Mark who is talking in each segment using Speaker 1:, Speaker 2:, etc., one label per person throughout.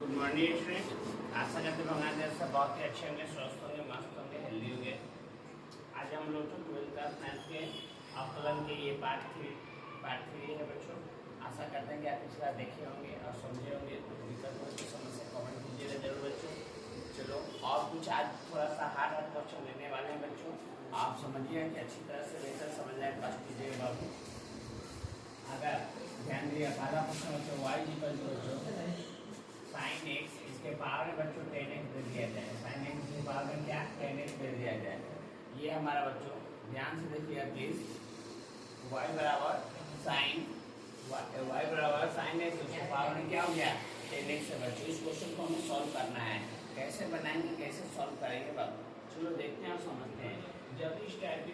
Speaker 1: Good morning student. आशा करते भगवान से बहुत ही अच्छे होंगे, स्वस्थ होंगे, मस्त होंगे, हेल्दी होंगे। आज हम लोग तो 12th क्लास मैथ्स के अवकलन के ये पार्ट थ्री है बच्चों। आशा करते हैं कि आप पिछला देखे होंगे और समझे होंगे। कुछ दिक्कत हो तो समस्या कमेंट कीजिएगा जरूर बच्चों। चलो, और कुछ आज थोड़ा सा हार्ड क्वेश्चन लेने वाले हैं बच्चों। आप समझिए कि अच्छी तरह से बेहतर समझने का प्रयास कीजिएगा बाबू। अगर ध्यान दिया पहला क्वेश्चन बच्चों, y equal to sine x, इसके पावर में बच्चों 10x दे दिया जाए। साइन एक्स के पावर में क्या 10x दे दिया जाए। ये हमारा बच्चों ध्यान से देखिएगा प्लीज। y बराबर साइन एक्स, उसके पावर में क्या हो गया 10x है बच्चों। इस क्वेश्चन को हमें सॉल्व करना है। कैसे बनाएंगे, कैसे सॉल्व करेंगे बाबू, चलो देखते हैं और समझते हैं। जब इस टाइप की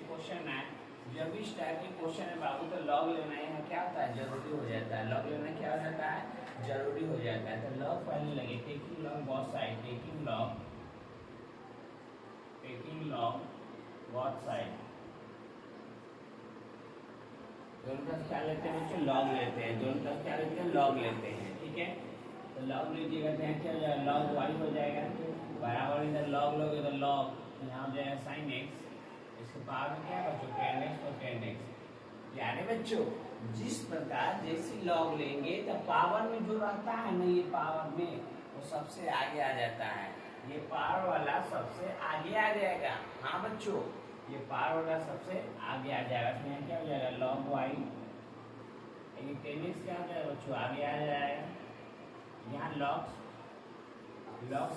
Speaker 1: क्वेश्चन है बाबू तो लॉग लेना है क्या होता है, जरूरी हो जाता है। लॉग लेना क्या हो जाता है, जरूरी हो जाता है। तो लॉग पहले लगे, taking log both side, taking log both side. दोनों तरफ क्या लेते हैं बच्चों, लॉग लेते हैं। दोनों तरफ क्या लेते हैं, लॉग लेते हैं। ठीक है, तो लॉग लीजिएगा तो क्या हो जाएगा, लॉग वाई हो जाएगा बराबर, इधर लॉग लोगे तो लॉग यहाँ हो जाएगा साइन एक्स। इसके पावर में क्या बच्चों 10x और 10x। यानी बच्चों जिस प्रकार जैसी लॉग लेंगे तो पावर में जो रहता है ना, ये पावर में वो सबसे आगे आ जाता है। ये पावर वाला सबसे आगे आ जाएगा। हाँ बच्चों, ये पावर वाला सबसे आगे आ जाएगा। तो यहाँ क्या हो जाएगा लॉग वाई, ये 10x क्या हो जाएगा बच्चों, आगे आ जाएगा। यहाँ लॉग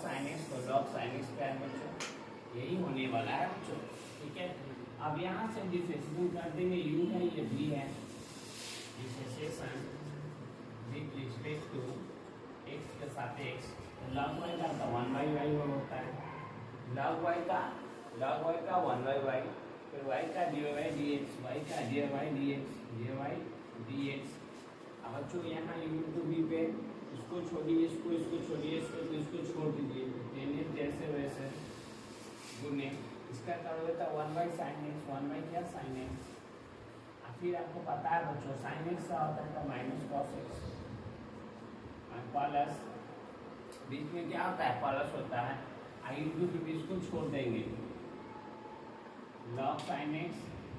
Speaker 1: साइन एक्स, तो लॉग साइन एक्स क्या है बच्चों, यही होने वाला है बच्चों। ठीक है, अब यहाँ से डिफरेंशिएशन कर देंगे। u है, ये v है, differentiation with respect to x के सापेक्ष। log y का 1/y होता है। log y का 1/y, फिर y का dy/dx, y का dy/dx। अब बच्चों यहाँ u टू v पे इसको छोड़िए, इसको छोड़िए, इसको छोड़ दीजिए। 10x जैसे वैसे गुने इसका कर देता 1/sin x, 1/ क्या sin x। फिर आपको पता है बच्चों sin x का होता है माइनस cos x, प्लस बीच में क्या होता है प्लस होता है। आई टू इसको छोड़ देंगे, log sin x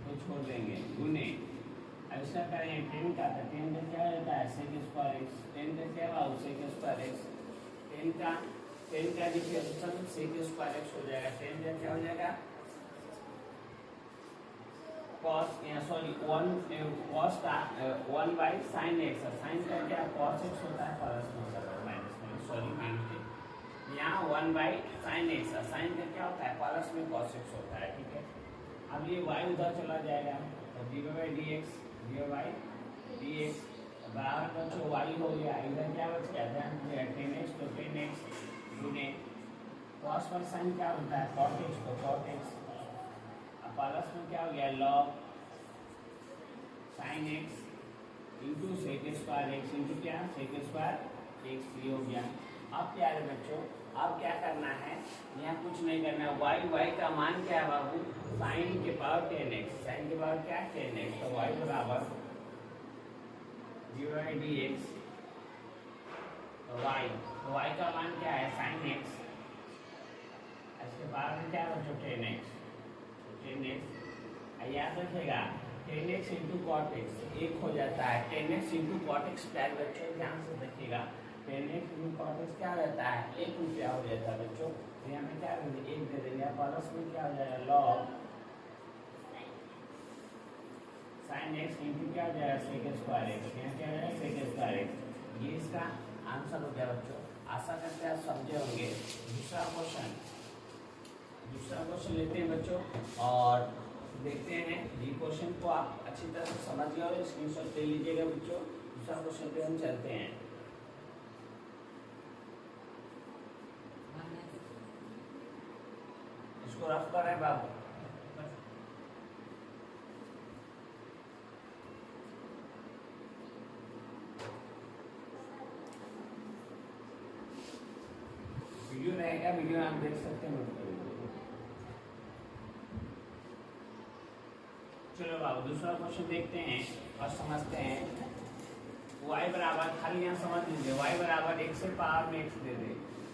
Speaker 1: को छोड़ देंगे गुने। अब इसका करेंगे 10 का, तो 10 का क्या होता है sec स्क्वायर x, 10 का क्या हुआ sec स्क्वायर x, 10 का डिफरेंशिएशन sec स्क्वायर x हो जाएगा। 10 का क्या हो जाएगा cos, सॉरी 1 का 1/sin x, साइन का क्या cos x होता है, प्लस में होता है माइनस में, सॉरी माइनस। यहाँ 1/sin x, साइन का क्या होता है प्लस में cos x होता है। ठीक है, अब ये y उधर चला जाएगा तो dy/dx बराबर बच्चों y हो गया। इधर क्या बच गया, ध्यान दिया 10x, तो 10x गुने cos पर साइन क्या होता है cot x, तो cot x। अब प्लस में क्या हो गया log sin x into sec square x into क्या sec स्क्वायर x, ये हो गया। अब क्या है बच्चों, अब क्या करना है, यहाँ कुछ नहीं करना है। y का मान क्या है बाबू, sin के पावर 10x, sin के पावर क्या 10x, तो y बराबर dy/dx, तो y का मान क्या है sin x, इसके पावर में क्या बच्चों 10x, 10x याद रखेगा 10x इंटू कॉट एक्स एक हो जाता है। 10x इंटू कॉट एक्स प्यार बच्चों ध्यान से देखिएगा, 10x इंटू कॉट एक्स क्या हो जाता है 1 रुपया हो जाता है बच्चों। तो यहाँ पे क्या करेंगे 1 दे देंगे, प्लस में क्या हो जाएगा लॉग साइन एक्स इंटू क्या हो जाएगा सेक स्क्वायर एक्स, यहाँ क्या हो जाएगा सेक स्क्वायर एक्स। ये इसका आंसर हो गया बच्चों। आशा करते हैं आप समझे होंगे। दूसरा क्वेश्चन लेते हैं बच्चों और देखते हैं। ये क्वेश्चन को आप अच्छी तरह से समझ गए और स्क्रीनशॉट ले लीजिएगा बच्चों। दूसरा क्वेश्चन पे हम चलते हैं। इसको रफ कर रहे हैं बाबू। वीडियो रहेगा, वीडियो आप देख सकते हैं। चलो बाबू दूसरा क्वेश्चन देखते हैं और समझते हैं। y बराबर, खाली यहाँ समझ लीजिए, y बराबर x से पावर में x दे दे।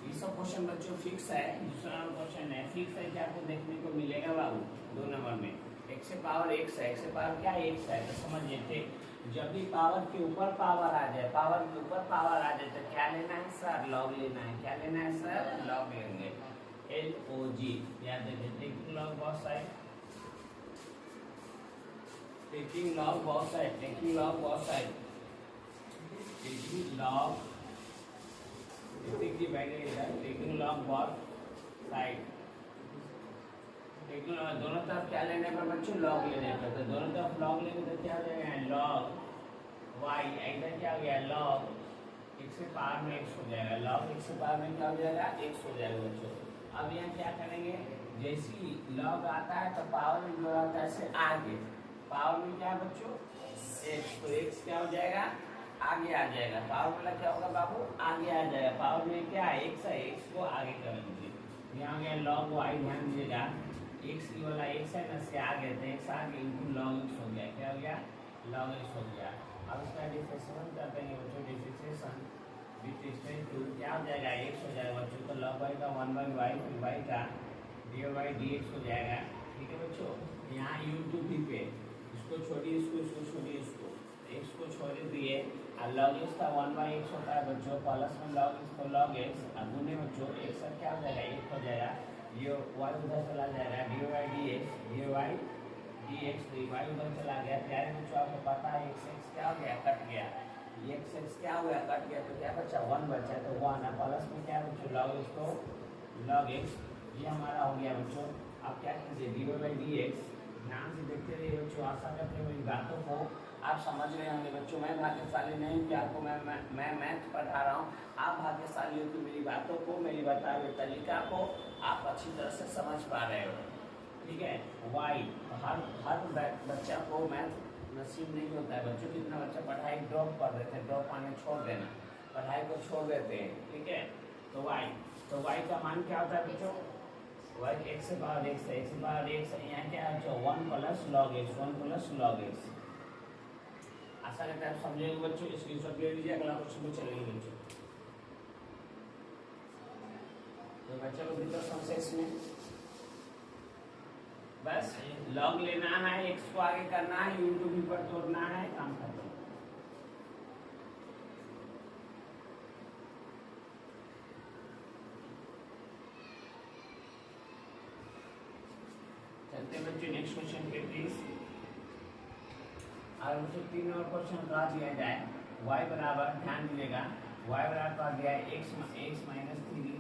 Speaker 1: ये सब क्वेश्चन बच्चों फिक्स है। दूसरा क्वेश्चन है फिक्स है, क्या आपको देखने को मिलेगा बाबू 2 नंबर में। x से पावर x है, x से पावर क्या x है, तो समझिए ठीक। जब भी पावर के ऊपर पावर आ जाए, पावर के ऊपर पावर आ जाए तो क्या लेना है सर, लॉग लेना है। क्या लेना है सर, लॉग लेंगे, LOG। याद रखिए, taking log both side, taking log both side, taking log both side, taking log, taking log both side. दोनों तरफ क्या लेने पर बच्चों, लॉग लेने पर। तो दोनों तरफ लॉग लेंगे तो क्या हो जाएगा, लॉग y। इधर क्या हो गया, लॉग x से पावर में x हो जाएगा, लॉग x से पावर में क्या हो जाएगा, x हो जाएगा बच्चों। अब यहाँ क्या करेंगे, जैसे ही लॉग आता है तो पावर में जो आता है से आगे, पावर में क्या है बच्चों, x, तो x क्या हो जाएगा, आगे आ जाएगा। पावर वाला क्या होगा बाबू, आगे आ जाएगा। पावर में क्या है, x है, x को आगे कर लीजिए। यहाँ गया लॉग y, ध्यान दीजिएगा, x की वाला x है ना, से आगे तो x आगे इनटू लॉग x हो गया। क्या हो गया, लॉग x हो गया। अब इसका डिफरेंशिएशन कर देंगे बच्चों, डिफरेंशिएशन टू क्या हो जाएगा, x हो जाएगा बच्चों। तो log y का 1/y, फिर y का dy/dx हो जाएगा। ठीक है बच्चों, यहाँ u टू v पे इसको छोड़िए, इसको छोड़िए, इसको x को छोड़ दिए। और log x का 1/x होता है बच्चों, प्लस में log x को log x, और गुने बच्चों x का क्या हो जाएगा, 1 हो जाएगा। ये y उधर चला जाएगा, dy/dx, dy/dx, तो y उधर चला गया। प्यारे बच्चों आपको पता है x क्या हो गया, कट गया। x क्या हुआ, कट गया, तो क्या बचा, 1 बचा। तो 1 प्लस में क्या बच्चों, log x को log x, ये हमारा हो गया बच्चों। अब क्या कीजिए, dy/dx, ध्यान से देखते रहिए बच्चों। आशा करते हैं मेरी बातों को आप समझ रहे होंगे बच्चों। मैं भाग्यशाली नहीं कि आपको मैं मैथ पढ़ा रहा हूँ, आप भाग्यशाली हो कि मेरी बातों को, मेरी बताए हुए तरीका को आप अच्छी तरह से समझ पा रहे हो। ठीक है, वाई, हर बच्चा को मैथ नसीब नहीं होता है बच्चों। कितना बच्चा पढ़ाई ड्रॉप कर देते हैं, ड्रॉप आने छोड़ देना, पढ़ाई को छोड़ देते हैं। ठीक है, तो वाई का मान क्या होता है बच्चों, वाई x से पावर x है, x से पावर x है। यहाँ क्या है, 1 plus log x, 1 plus log x। आशा करते हैं आप समझेंगे बच्चों। स्क्रीनशॉट ले लीजिए, अगला क्वेश्चन को चलेंगे बच्चों। तो बच्चों को दिक्कत समझे इसमें, बस log लेना है, x को आगे करना है, u टू v पर तोड़ना है, काम कर दो। चलते बच्चों नेक्स्ट क्वेश्चन पे प्लीज। और मुझे 3 और क्वेश्चन करा दिया जाए। y बराबर, ध्यान दीजिएगा, y बराबर आ गया x माइनस 3,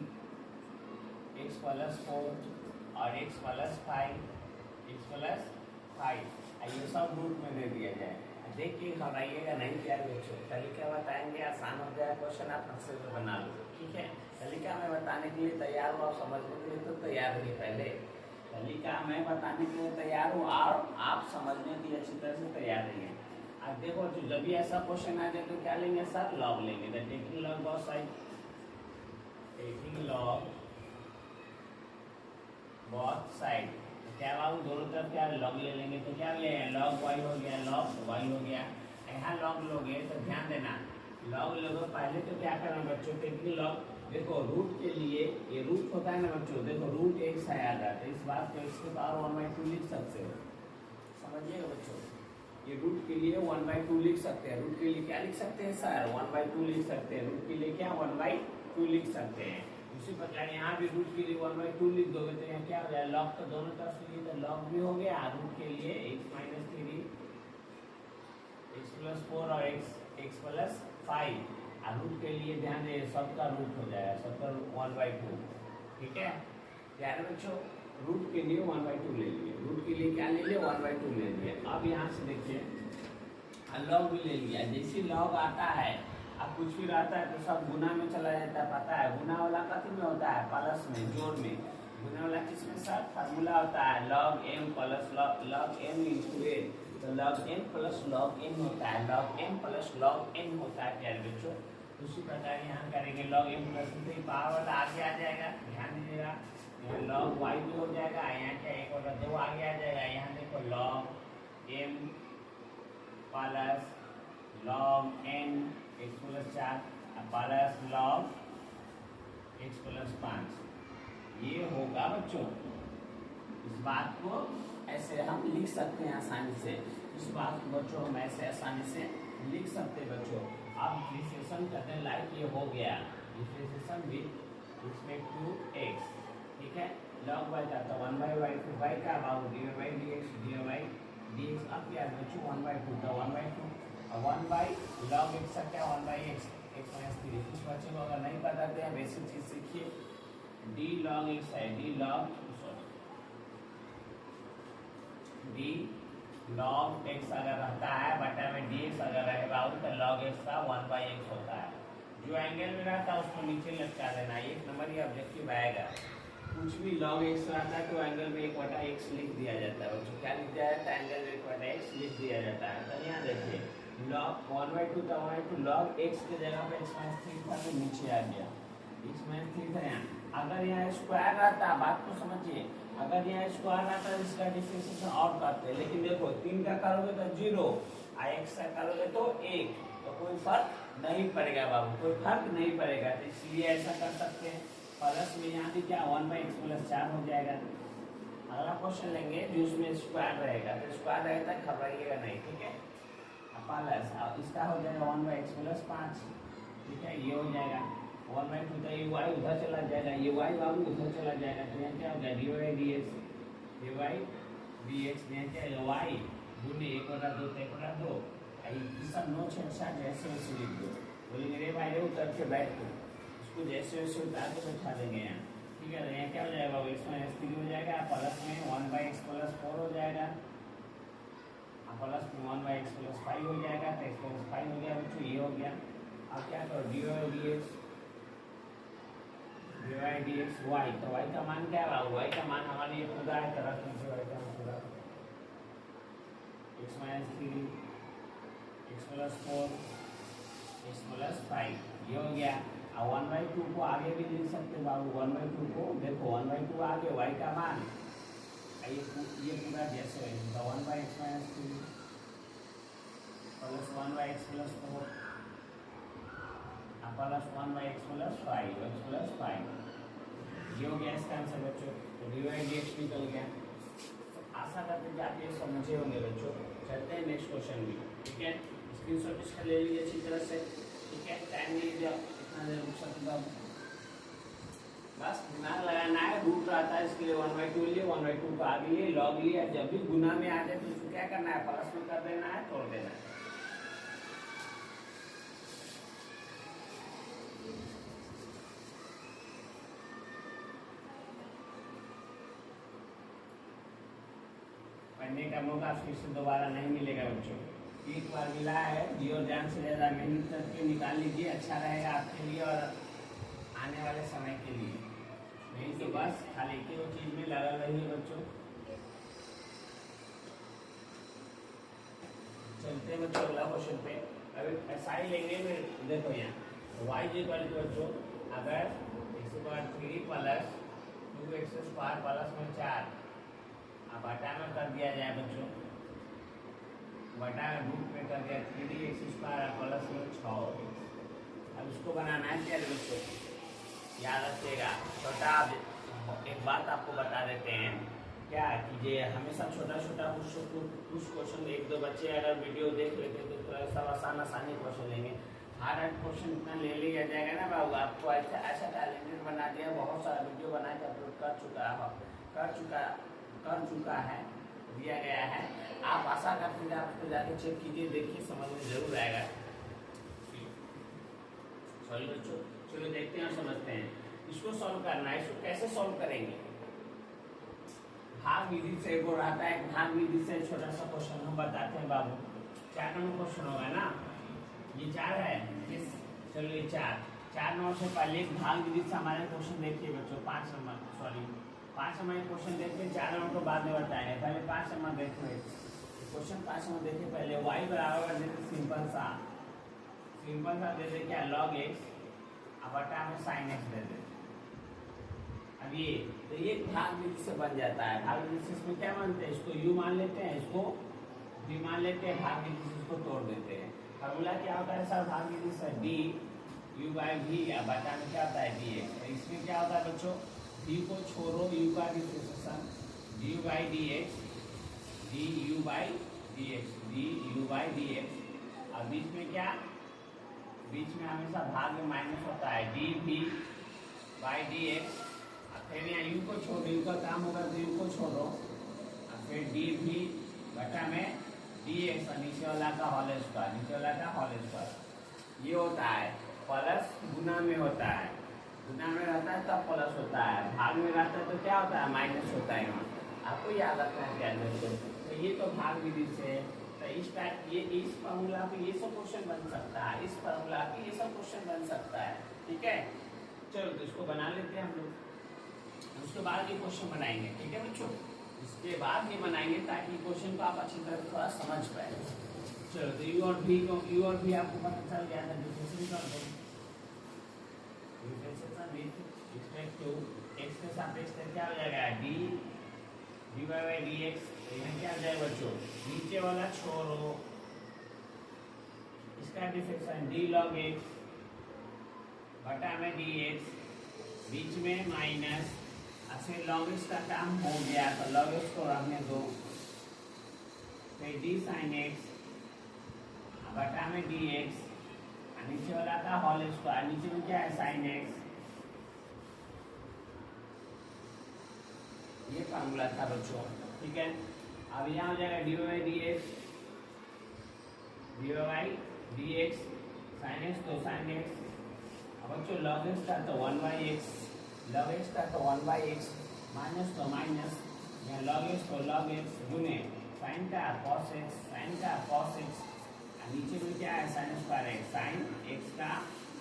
Speaker 1: x प्लस 4 और x प्लस 5, ये सब रूट में दे दिया जाए। देखिए घबराइएगा नहीं प्यारे बच्चों, तरीका बताएंगे, आसान हो जाए क्वेश्चन, आप अच्छे से बना लो। ठीक है, तरीका मैं बताने के लिए तैयार हूँ, आप समझने के लिए तो तैयार रहिए। पहले तरीका मैं बताने के लिए तैयार हूँ और आप समझने के लिए अच्छी तरह से तैयार रहिए। अब देखो जब भी ऐसा क्वेश्चन आ जाए तो क्या लेंगे सर, लॉग लेंगे। तो taking log both side, taking log both side, क्या बाबू दोनों तरफ क्या लॉग ले लेंगे। तो क्या ले, लॉग y हो गया, लॉग y हो गया। यहाँ लॉग लोगे तो ध्यान देना, लॉग लोगे पहले तो क्या करना बच्चों, टेकिंग लॉग, देखो रूट के लिए ये रूट होता है ना बच्चों, देखो रूट x है आधा, तो इस बात को x के पावर 1/2 लिख सकते हो। समझिएगा बच्चों, ये रूट के लिए 1/2 लिख सकते हैं। रूट के लिए क्या लिख सकते हैं सर, 1/2 लिख सकते हैं। रूट के लिए क्या 1/2 लिख सकते हैं। उसी प्रकार यहाँ भी रूट के लिए 1/2 लिख दोगे तो यहाँ क्या हो जाएगा, लॉग तो दोनों तरफ से लिए तो लॉग भी हो गया। रूट के लिए x माइनस 3, x प्लस 4 और x प्लस 5, और रूट के लिए ध्यान दे सबका रूट हो जाएगा, सबका 1/2। ठीक है प्यारे बच्चों, रूट के लिए 1/2 ले लिए, रूट के लिए क्या ले लिए 1/2 ले लिए। अब यहाँ से देखिए लॉग भी ले लिया। जैसे लॉग आता है, अब कुछ भी रहता है तो सब गुना में चला जाता है। पता है गुना वाला कथी में होता है, प्लस में, जोड़ में। गुना वाला किसमें सर, फार्मूला होता है log m plus log m into a, तो log m plus log n होता है, log m plus log n होता है प्यारे बच्चों। उसी प्रकार यहाँ करेंगे log m प्लस पावर वाला आगे आ जाएगा, ध्यान दीजिएगा। यहाँ log y भी हो जाएगा, यहाँ क्या एक और 2 आगे आ जाएगा। यहाँ देखो log m plus log n x plus 4 plus log x plus 5, ये होगा बच्चों। इस बात को ऐसे हम लिख सकते हैं आसानी से, इस बात को बच्चों हम ऐसे आसानी से लिख सकते हैं बच्चों। अब डिफरेंशिएशन करते हैं, लाइक ये हो गया differentiation with respect to x, ठीक है। log y का तो 1/y, फिर y का about dy by dx, dy by dx। अब क्या है बच्चों 1/2 तो 1/2 और 1 log x का क्या 1/x, x माइनस 3। कुछ बच्चे को अगर नहीं पता तो बेसिक चीज सीखिए, d log x है, d log x अगर रहता है बटा में dx अगर रहेगा तो log x का 1/x होता है। जो एंगल में रहता है उसको नीचे लटका देना, एक नंबर ये ऑब्जेक्टिव आएगा। कुछ भी log x रहता है तो एंगल में 1/x लिख दिया जाता है बच्चों। क्या लिख दिया जाता है? एंगल में 1/x लिख दिया जाता है। तो यहाँ देखिए log 1/2 था, 1/2 log x की जगह पे x माइनस 3 था तो नीचे आ गया, x माइनस 3 था यहाँ। अगर यहाँ स्क्वायर रहता, बात को समझिए, अगर यहाँ स्क्वायर रहता है इसका डिफरेंशिएशन और करते हैं, लेकिन देखो 3 का करोगे तो 0 और x का करोगे तो 1, तो कोई फर्क नहीं पड़ेगा बाबू, कोई फर्क नहीं पड़ेगा। तो इसलिए ऐसा कर सकते हैं। प्लस में यहाँ भी क्या 1/x प्लस 4 हो जाएगा। अगला क्वेश्चन लेंगे जिसमें स्क्वायर रहेगा, तो स्क्वायर रहेगा घबराइएगा नहीं, ठीक है। प्लस इसका हो जाएगा 1/x प्लस 5, ठीक है, ये हो जाएगा 1/2 तो ये y उधर चला जाएगा, ये y बाबू उधर चला जाएगा, तो यहाँ क्या हो जाएगा dy dx में क्या है y गुने 1/2 तो 1/2। ये सब नो छेड़छाड़ जैसे वैसे लिख दो, बोलेंगे रे भाई रे उतर के बैठ को, इसको जैसे वैसे उतार के बैठा देंगे यहाँ, ठीक है। यहाँ क्या हो जाएगा x माइनस 3 हो जाएगा, प्लस में 1/x प्लस 4 हो जाएगा, प्लस में 1/x प्लस 5 हो जाएगा, तो x प्लस 5 हो गया बच्चों, ये हो गया। अब क्या करो dy dx y, तो y का मान क्या है? y का मान हमारे ये पूरा है, तरह से y का मान पूरा x minus 3 x plus 4 x plus 5, ये हो गया। अब 1/2 को आगे भी लिख सकते बाबू, 1/2 को देखो 1/2 आगे y का मान, ये पूरा जैसे तो 1/x minus 3 plus 1/x plus 4 plus 1/x plus 5, x plus 5, ये हो गया इसका आंसर बच्चों। तो dy dx निकल गया। आशा करते हैं कि आप ये समझे होंगे बच्चों। चलते हैं नेक्स्ट क्वेश्चन भी, ठीक है। स्क्रीनशॉट इसका ले लीजिए अच्छी तरह से, ठीक है। टाइम नहीं दिया, इतना देर रुक सकता, बस दिमाग लगाना है। रूट रहता है इसके लिए 1/2 लिए, 1/2 को आगे लिए, लॉग लिए, जब भी गुना में आ जाए तो इसको क्या करना है? प्लस में कर देना है, तोड़ देना है। पढ़ने का मौका फिर से दोबारा नहीं मिलेगा बच्चों, एक बार मिला है, जी और जान से ज़्यादा मेहनत करके निकाल लीजिए, अच्छा रहेगा आपके लिए और आने वाले समय के लिए। नहीं तो बस खाली एक ही चीज़ में लगा रहिए बच्चों। चलते हैं बच्चों अगला क्वेश्चन पे। अभी ऐसा ही लेंगे, देखो यहाँ y इक्वल टू बच्चों अगर x/3 प्लस 2x² प्लस में 4 बटा में कर दिया जाए बच्चों, बटा रूट में कर दिया 3x² प्लस में 6x। अब इसको बनाना है क्या बच्चों, याद रखिएगा। छोटा एक बात आपको बता देते हैं, क्या कीजिए हमेशा छोटा छोटा कुछ क्वेश्चन, 1-2 बच्चे अगर वीडियो देख लेते तो थोड़ा सा आसानी क्वेश्चन लेंगे। हार्ड क्वेश्चन इतना ले लिया जाएगा ना बाबू, आपको ऐसा टैलेंटेड बना दिया, बहुत सारा वीडियो बना के अपलोड कर चुका है, दिया गया है। आप आशा करते हैं आप उसको जाके चेक कीजिए, देखिए समझ में जरूर आएगा। चलो देखते हैं और समझते हैं। इसको सॉल्व करना है, इसको कैसे सॉल्व करेंगे? भाग विधि से वो रहता है, भाग विधि से छोटा सा क्वेश्चन हम बताते हैं बाबू। 4 नंबर क्वेश्चन होगा ना, ये 4 है, चलो ये 4 नंबर से पहले एक भाग विधि से हमारे क्वेश्चन देखिए बच्चों। 5 नंबर क्वेश्चन देखिए, 4 नंबर को बाद में बताएंगे, पहले 5 नंबर देखो। क्वेश्चन 5 नंबर देखिए पहले। y बराबर कर देते सिंपल सा दे दे क्या log x, अब बटा में sin x दे दे। अब ये तो ये भाग विधि से बन जाता है। भाग विधि से इसमें क्या मानते हैं, इसको u मान लेते हैं, इसको v मान लेते हैं, भाग विधि से इसको तोड़ देते हैं। फार्मूला क्या होता है सर, भाग विधि से डी यू बाई वी, अब बटा में क्या होता है डी एक्स। तो इसमें क्या होता है बच्चों, डी को छोड़ो, यू का differentiation D you by d x, D you by d x, D you by d x. और बीच में क्या, बीच में हमेशा भाग में माइनस होता है d v by d x. फिर यहाँ यू को छोड़ो, यू का काम होगा तो यू को छोड़ो, और फिर डी वी बटा में डी एक्स, और नीचे वाला का होल स्क्वायर, नीचे वाला का होल स्क्वायर। ये होता है प्लस, गुना में होता है, गुना में रहता है तब प्लस होता है, भाग में रहता है तो क्या होता है माइनस होता है। यहाँ आपको याद रखना है ध्यान रखो। तो ये तो भाग विधि से, तो इस टाइप ये इस फॉर्मूला पे ये सब क्वेश्चन बन सकता है, इस फॉर्मूला पे ये सब क्वेश्चन बन सकता है, ठीक है। चलो तो इसको बना लेते हैं हम लोग, उसके बाद ये क्वेश्चन बनाएंगे, ठीक है बच्चों। इसके बाद ये बनाएंगे ताकि क्वेश्चन को आप अच्छी तरह थोड़ा समझ पाए। चलो तो यू और भी को, यू और भी आपको पता चल गया था, डिफरेंशिएशन कर दो, differentiation with respect to x के सापेक्ष क्या हो जाएगा d d y by d x. यहाँ क्या आ जाएगा बच्चों, नीचे वाला छोड़ो, इसका डिफरेंशिएशन डी लॉग एक्स बटा में डी एक्स, बीच में माइनस, फिर लॉग एक्स का काम हो गया तो लॉग एक्स को रखने दो, फिर डी साइन एक्स बटा में डी एक्स, नीचे वाला का होल स्क्वायर, नीचे में क्या है साइन एक्स। ये फार्मूला था बच्चों, ठीक है। अब यहाँ हो जाएगा d y d x, d y d x, sine x तो साइन एक्स। अब बच्चों लॉग एक्स का तो 1 बाई एक्स, लॉग एक्स का तो 1 बाई एक्स, माइनस तो माइनस, यहाँ लॉग एक्स तो लॉग एक्स गुने साइन का कॉस एक्स, साइन का कॉस एक्स, नीचे में क्या है sine square x, sine x का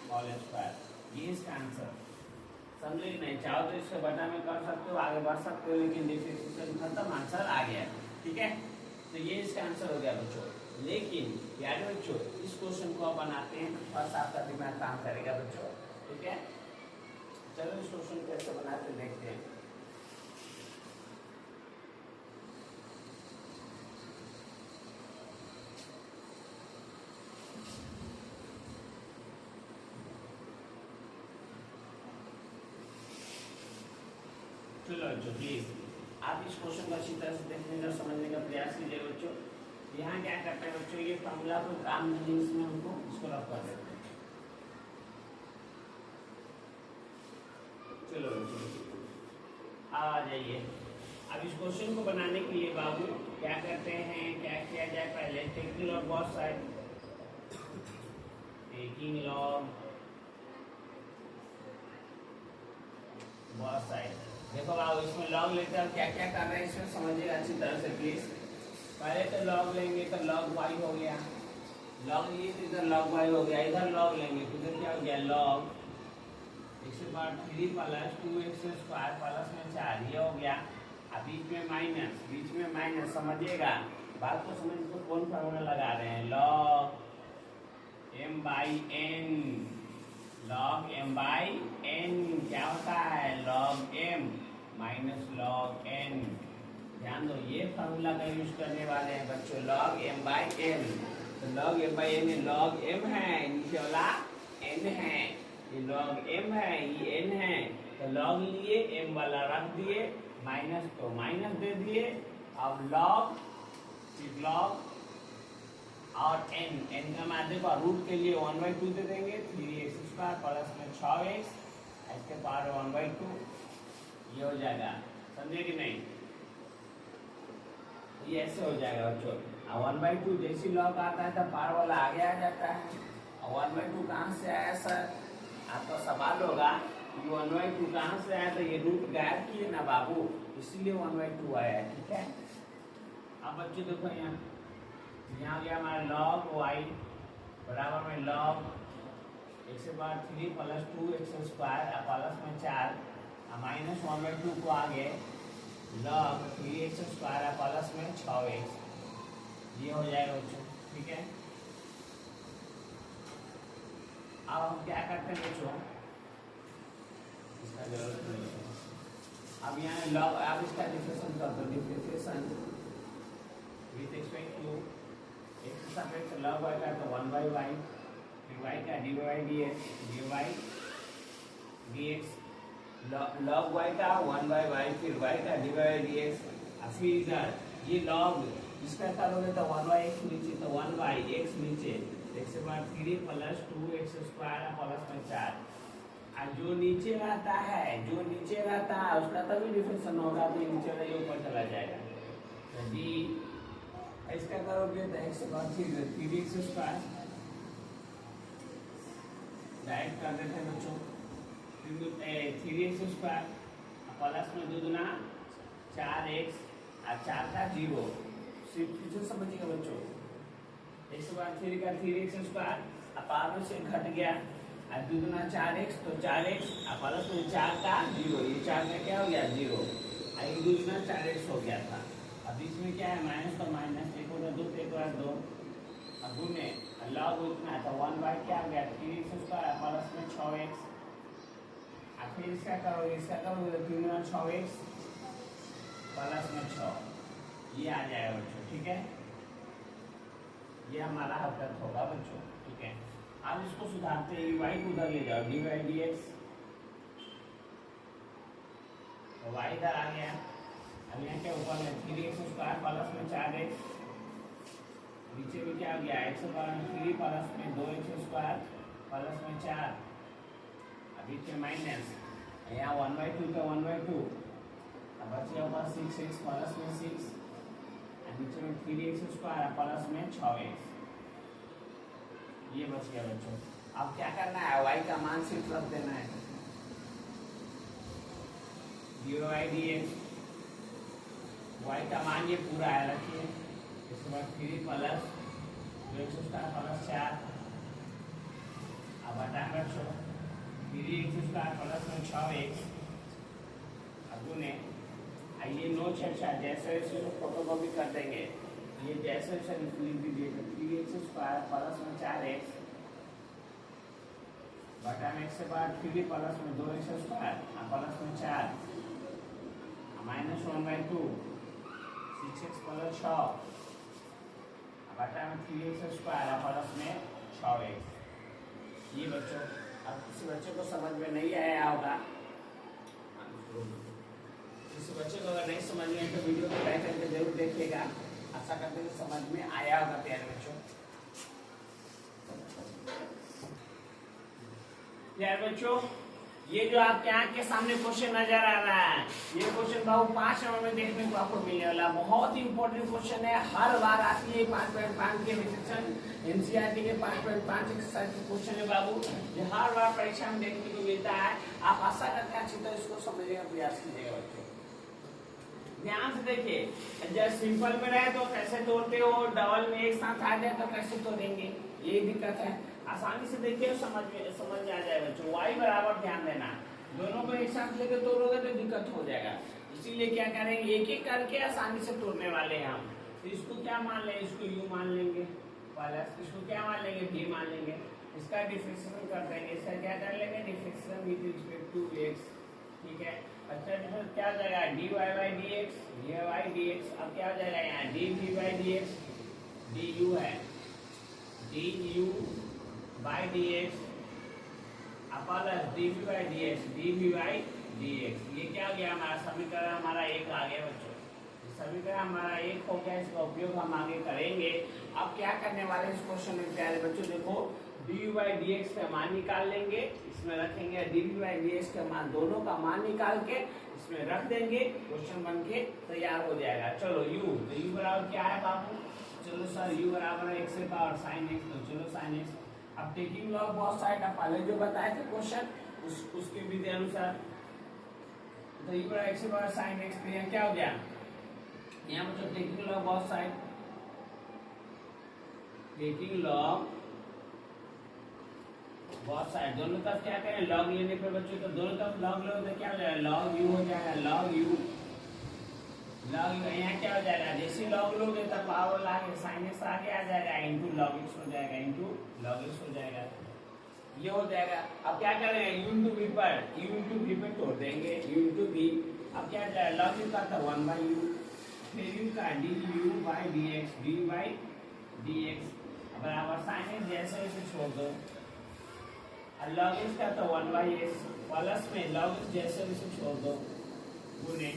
Speaker 1: होल स्क्वायर। ये इसका आंसर, समझे नहीं, चाहो तो इसके बटा में कर सकते हो, आगे बढ़ सकते हो, लेकिन डिफरेंशिएशन खत्म, आंसर आ गया, ठीक है। तो ये इसका आंसर हो गया बच्चों। लेकिन याद बच्चों इस क्वेश्चन को आप बनाते हैं बस आपका दिमाग काम करेगा बच्चों, ठीक है। चलो इस क्वेश्चन कैसे बनाते देखते हैं। चलो बच्चों प्लीज आप इस क्वेश्चन को अच्छी तरह से देखने का समझने का प्रयास कीजिए बच्चों। यहाँ क्या करते हैं बच्चों, ये फॉर्मूला को काम नहीं इसमें हमको इसको रख कर देते हैं। चलो बच्चों आ जाइए। अब इस क्वेश्चन को बनाने के लिए बाबू क्या करते हैं, क्या किया जाए, पहले taking log both side, taking log both side. देखो बाबू इसमें लॉग लेते हैं, क्या क्या कर रहे हैं इसमें समझिएगा अच्छी तरह से प्लीज। पहले तो लॉग लेंगे तो लॉग वाई हो गया, लॉग लिए तो इधर लॉग वाई हो गया, इधर लॉग लेंगे तो इधर क्या हो गया लॉग एक्स बार 3 प्लस 2x स्क्वायर प्लस में 4, ये हो गया। अब बीच में माइनस, बीच में माइनस, समझिएगा बात को समझ को कौन फॉर्मूला लगा रहे हैं, log m by n, log m by n क्या होता है log m minus log n। ध्यान दो ये फार्मूला का यूज करने वाले हैं बच्चों, log m बाई n। तो log m by n, log m है, नीचे वाला n है, ये log m है, ये n है, तो log लिए m वाला रख दिए, माइनस तो माइनस दे दिए। अब log और n का माध्य को रूट के लिए 1/2 दे देंगे, 3x स्क्वायर प्लस में 6x इसके पावर 1/2, ये हो जाएगा, समझे कि नहीं। ये ऐसे हो जाएगा बच्चों। 1/2 जैसी लॉग आता है तो पावर वाला आगे आ जाता है। 1/2 कहाँ से आया सर, आपका सवाल होगा कि 1/2 कहाँ से आया, तो ये रूट गायब किए ना बाबू, इसीलिए 1/2 आया है, ठीक है। अब बच्चों देखो यहाँ गया हमारा लॉग y बराबर में लॉग x बार 3 प्लस 2x स्क्वायर प्लस में 4 माइनस 1/2 को आगे लॉग 3x स्क्वायर प्लस में 6x, ये हो जाएगा बच्चों, ठीक है। अब हम क्या करते हैं बच्चों, इसका जरूरत नहीं है। अब यहाँ लॉग, अब इसका डिफरेंशिएशन कर दो, differentiation with respect to x सापेक्ष log y का तो 1/y, फिर y का dy dx, log y का 1/y, फिर y का dy dx, फिर इधर ये log इसका करोगे तो 1/x नीचे, तो 1/x नीचे, x के बाद 3 + 2x² प्लस में 4, और जो नीचे रहता है उसका तभी डिफरेंशियल होगा, तो नीचे वाला ये ऊपर चला जाएगा। तो d इसका करोगे तो x के बाद 3x² डायरेक्ट कर देते हैं बच्चों, 3x² प्लस में 2 दूना 4x और 4 का 0, सिर्फ पीछे समझिएगा बच्चों। x के बाद 3 का 3x² पावर से घट गया, और 2 दूना 4x, तो 4x प्लस में 4 का 0, ये 4 का क्या हो गया 0, और ये 2 दूना 4x हो गया था। अब इसमें क्या है माइनस, तो माइनस 1 होगा 2, 1 और 2, अब गुने लॉग उतना, तो 1/, क्या हो गया 3x² प्लस में 6x, और फिर इसका करोगे तो 3 दूना 6x प्लस में 6, ये आ जाएगा बच्चों, ठीक है। ये हमारा हरकत होगा बच्चों, ठीक है। अब इसको सुधारते हैं, y को उधर ले जाओ, dy dx, तो y इधर आ गया। अब यहाँ क्या ऊपर में 3x² प्लस में 4x, नीचे में क्या आ गया x के पावर में 3 प्लस में 2x² प्लस में 4, अब नीचे माइनस, यहाँ 1/2 का 1/2, अब बचा ऊपर 6x प्लस में 6, और नीचे में 3x² प्लस में 6x, ये बच गया बच्चों। अब क्या करना है, y का मान सिर्फ रख देना है, dy dx, y का मान ये पूरा है रखिए, इसके बाद 3 प्लस 2x² प्लस 4, अब बटा बच्चों 3x² प्लस में 6x, अब गुने, ये नो छेड़छाड़, जैसे जैसे फोटोकॉपी कर देंगे, ये जैसे जैसे लिख दीजिए, 3x² प्लस में 4x बटा में x के बाद 3 प्लस में 2x² प्लस में 4, माइनस 1/2, 6x प्लस 6, बटा में 3x² प्लस में 6x। ये बच्चों, अब किसी बच्चे को समझ में नहीं आया होगा, किसी बच्चे को अगर नहीं समझ में तो वीडियो को लाइक करके जरूर देखिएगा, आशा करते हैं समझ में आया होगा प्यारे बच्चों। प्यारे बच्चों, ये जो आपके आंख के सामने क्वेश्चन नजर आ रहा है, ये क्वेश्चन बाबू 5 नंबर में देखने को आपको मिलने वाला, बहुत ही इंपॉर्टेंट क्वेश्चन है, हर बार आती है 5.5 के विशेषण एनसीईआरटी के 5.5 एक्सरसाइज के क्वेश्चन है बाबू, ये हर बार परीक्षा में देखने को मिलता है। आप आशा करते हैं अच्छी तरह इसको समझने का प्रयास कीजिएगा बच्चों। ध्यान से देखिए, जब सिंपल में रहे तो कैसे तोड़ते हो, डबल में एक साथ आ जाए तो कैसे तोड़ेंगे, ये दिक्कत है। आसानी से देखिए, समझ में आ जाए बच्चों। y बराबर ध्यान देना, दोनों को एक साथ लेकर तोड़ोगे तो दिक्कत हो जाएगा, इसीलिए क्या करेंगे, एक एक करके आसानी से तोड़ने वाले हैं हम। तो इसको क्या मान लेंगे, इसको u मान लेंगे, प्लस इसको क्या मान लेंगे, v मान लेंगे, इसका डिफरेंशिएशन कर देंगे, इसका क्या कर लेंगे, differentiation with respect to x, ठीक है। अच्छा डिफरेंस क्या हो जाएगा, dy dx, अब क्या हो जाएगा यहाँ dv dx, du है du by dx plus dv dx, ये क्या हो गया हमारा समीकरण, हमारा एक आ गया बच्चों, समीकरण हमारा एक हो गया, इसका उपयोग हम आगे करेंगे। अब क्या करने वाले इस क्वेश्चन में प्यारे बच्चों, देखो dv dx का मान निकाल लेंगे, इसमें रखेंगे dv dx का मान, दोनों का मान निकाल के इसमें रख देंगे, क्वेश्चन बन के तैयार हो जाएगा। चलो u, तो u बराबर क्या है बाबू, चलो सर u बराबर है x से पावर sin x, तो चलो sin x। अब टेकिंग लॉग बोथ साइड, आप पहले जो बताए थे क्वेश्चन उसके विधि अनुसार, तो u बराबर x से पावर sin x, तो यहाँ क्या हो गया, यहाँ मतलब taking log both side, taking log both side, दोनों तरफ क्या करें लॉग लेने पे बच्चों, तो दोनों तरफ लॉग लो तो क्या हो जाएगा, लॉग u हो जाएगा, लॉग u यहाँ क्या हो जाएगा, जैसे लॉग लोगे तब पावर लाके साइन एक्स आगे आ जाएगा, इंटू लॉग एक्स हो जाएगा, इंटू लॉग एक्स हो जाएगा, ये हो जाएगा। अब क्या करेंगे, u इंटू वी पर, u इंटू वी पे तोड़ देंगे, u इंटू वी, अब क्या जाएगा, लॉग यू का था 1/u, फिर u का du by dx, du by dx, बराबर साइन एक्स जैसे इसे छोड़ दो, और लॉग एक्स का तो 1/x प्लस में लॉग एक्स जैसे इसे छोड़ दो गुने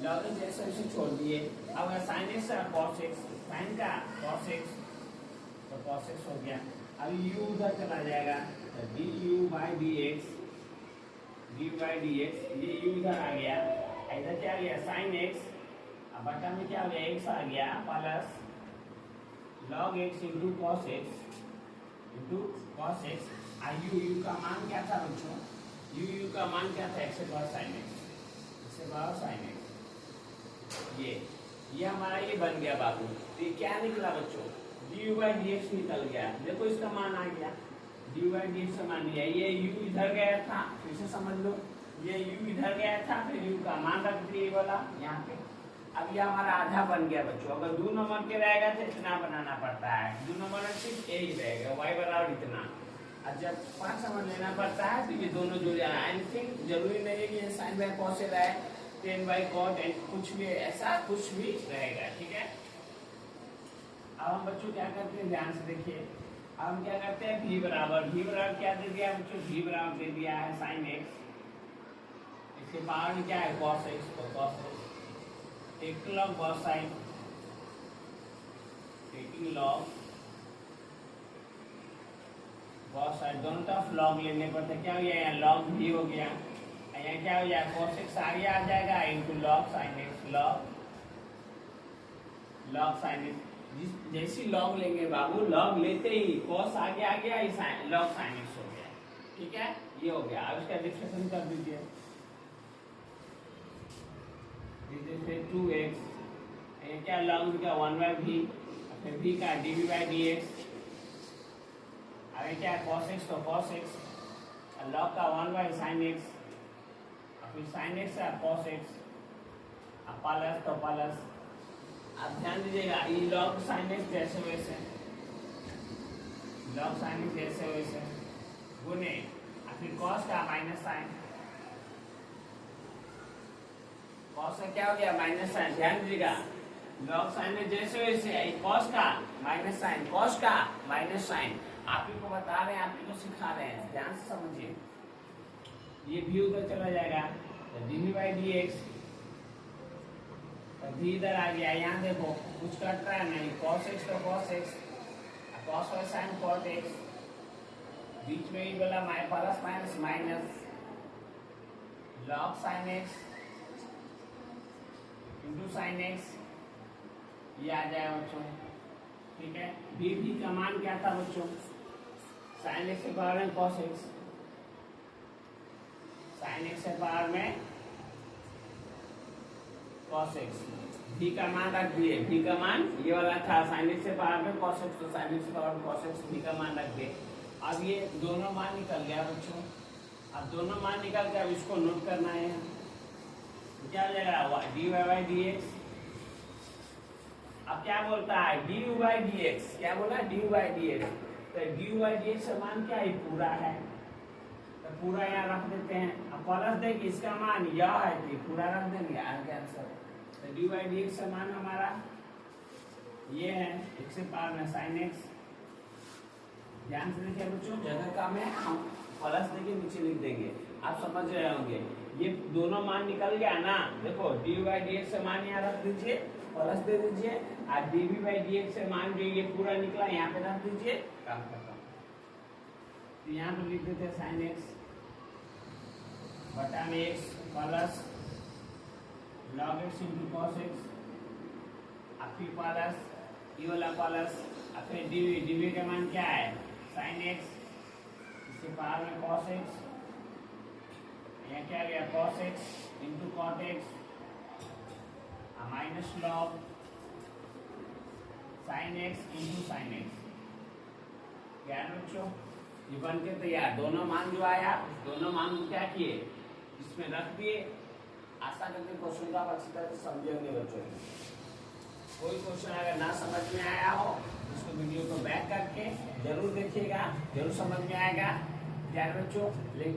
Speaker 1: लॉग एक्स जैसे इसे छोड़ दिए। अब साइन एक्स का cos x, साइन का cos x तो cos x हो गया। अब u उधर चला जाएगा तो du/dx d/dx, ये u इधर आ गया, इधर क्या आ गया साइन x, अब बटा में क्या हो गया x आ गया plus log x into cos x। u का मान क्या था बच्चों, u का मान क्या था x से sin x, ये हमारा ये बन गया बाबू। तो ये क्या निकला बच्चों, du/dx निकल गया। देखो इसका मान आ गया, du/dx का मान लिया, ये u इधर गया था, फिर से समझ लो, ये u इधर गया था, फिर u का मान रख दिए वाला यहाँ पे। अब ये हमारा आधा बन गया बच्चों। अगर 2 नंबर के रहेगा तो इतना बनाना पड़ता है, 2 नंबर में सिर्फ यही रहेगा y बराबर इतना। और जब 5 नंबर लेना पड़ता है तो ये दोनों जुड़ जाना। एनीथिंग जरूरी नहीं है कि ये sin बाय cos से रहे, 10 बाय cot, कुछ भी ऐसा कुछ भी रहेगा, ठीक है। अब हम बच्चों क्या करते हैं, ध्यान से देखिए। अब हम क्या करते हैं, v बराबर क्या दे दिया बच्चों, v बराबर दे दिया है sin x, इसके पावर में क्या है cos x, तो cos x taking log cos sin, taking log cos sin, दोनों तरफ लॉग लेने पर तो क्या हो गया, यहाँ log भी हो गया, यहाँ क्या हो जाएगा cos x आगे आ जाएगा into log sin x, log sin x। जैसी लॉग लेंगे बाबू, लॉग लेते ही cos आगे आ गया, log sin x हो गया, ठीक है, ये हो गया। अब इसका डिफरेंशिएशन कर दीजिए, 2x, ये क्या log का 1/v, फिर v का dv/dx, अरे क्या cos x तो cos x, log का 1/sin x, फिर sin x का cos x, प्लस तो प्लस। अब ध्यान दीजिएगा, ये log sin x जैसे वैसे, log sin x जैसे वैसे गुने, फिर cos का माइनस साइन, cos का क्या हो गया माइनस साइन। ध्यान दीजिएगा, log sin x जैसे वैसे cos का माइनस साइन, cos का माइनस साइन, आप ही को बता रहे हैं, आप ही को सिखा रहे हैं, ध्यान से समझिए। ये भी उधर चला जाएगा तो dv/dx, तो भी इधर आ गया, यहाँ देखो कुछ कट रहा है नहीं, cos x तो cos x, cos y sin cot x, बीच में ही बोला plus minus minus, log sin x into sin x, ये आ जाएगा बच्चों, ठीक है। भी का मान क्या था बच्चों, sin x के पावर में cos x, sin x के पावर में cos x, v का मान रख दिए, v का मान ये वाला था sin x से पावर में cos x, तो sin x से पावर में cos x, v का मान रख दिए। अब ये दोनों मान निकल गया बच्चों, अब दोनों मान निकल गया, अब इसको नोट करना है, क्या हो जाएगा dy/dx। अब क्या बोलता है du/dx, क्या बोला du/dx, तो du/dx का मान क्या है, पूरा है, तो पूरा यहाँ रख देते हैं। अब प्लस देंगे, इसका मान यह है कि पूरा रख देंगे, आगे आंसर। तो du/dx का मान हमारा ये है, x से पावर में sin x। ध्यान से देखिए बच्चों, जगह कम है, हम प्लस देके नीचे लिख देंगे, आप समझ रहे होंगे। ये दोनों मान निकल गया ना, देखो du/dx से मान यहाँ रख दीजिए, प्लस दे दीजिए, और dv/dx से मान जो ये पूरा निकला यहाँ पे रख दीजिए, काम खत्म। तो यहाँ पे लिख देते हैं sin x बटा में x plus log x into cos x, अब फिर प्लस ये वाला प्लस, अब फिर dv का मान क्या है sin x, इसके पावर में cos x, यहाँ क्या गया cos x into cot x, minus log sin x into sin x। ज्ञान बच्चों, ये बन के तैयार, दोनों मान जो आया दोनों मान को क्या किए, इसमें रख दिए। आशा करके क्वेश्चन का आप अच्छी तरह से समझेंगे बच्चों। कोई क्वेश्चन अगर ना समझ में आया हो, इसको वीडियो को बैक करके जरूर देखिएगा, जरूर समझ में आएगा। प्यारे बच्चों,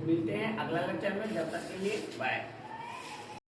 Speaker 1: मिलते हैं अगला लेक्चर में, जब तक के लिए बाय।